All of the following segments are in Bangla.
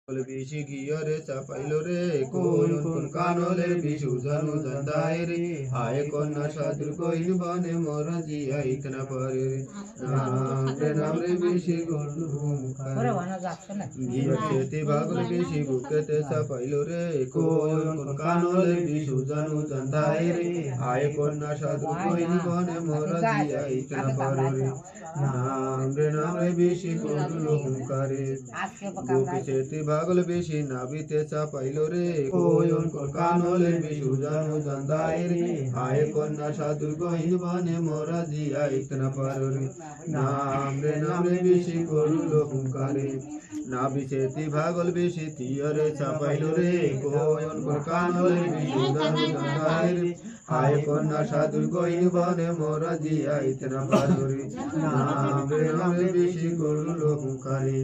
বিশি গিয়রে চাপাইলো রে কোন কোন কানলে বিশু জানু জান্দায় রে আয় কন্যা সাধুর কইন বনে মোর জিয়া ইতনা পরে নাম রে বিশি গরু গিয়র সেতি ভাগল বিশি বুকেতে চাপাইলো রে কোন কোন কানলে বিশু জানু জান্দায় রে আয় কন্যা সাধুর কইন বনে মোর জিয়া ইতনা পরে নাম রে বিশি গরু হুঙ্কারে বুকে সেতি ভাগল বেশি নাবিতে চাপাইলো রে কোন কোন কানলে বিশু জানু জান্দায় রে আয় কন্যা সাধুর কইন বনে মোরা জিয়া ইতনা পারো রে নাম রে বেশি করুলো হুঙ্কারে নাবিছেতি ভাগল বেশি তিয়ারে চাপাইলো রে কোন কোন কানলে বিশু জানু জান্দায় রে আয় কন্যা সাধুর কইন বনে মোরা জিয়া ইতনা পারো রে নাম রে বেশি করুলো হুঙ্কারে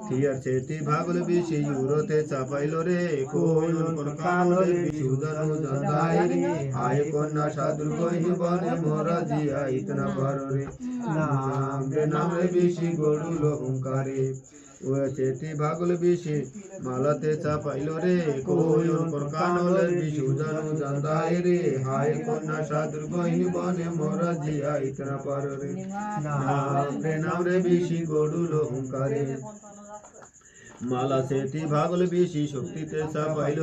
তিয়ার সেতি ভাগল বেশি ইউরোতে চাপাইলো রে কোন কোন কানলে বিশু জানু জান্দায় রে আয় কন্যা সাধুর কইন বনে মোরা জিয়া ইতনা পারো রে নাম রে বেশি গড়ুলো হুঙ্কারে ও চেতি ভাগল বেশি মালাতে চাপাইলো রে কোন কোন কানলে বিশু জানু জান্দায় রে আয় কন্যা সাধুর কইন বনে মোরা জিয়া ইতনা পারো রে নাম রে বেশি গড়ুলো হুঙ্কারে মালা সেতি ভাগল বেশি শক্তিতে চাপাইলো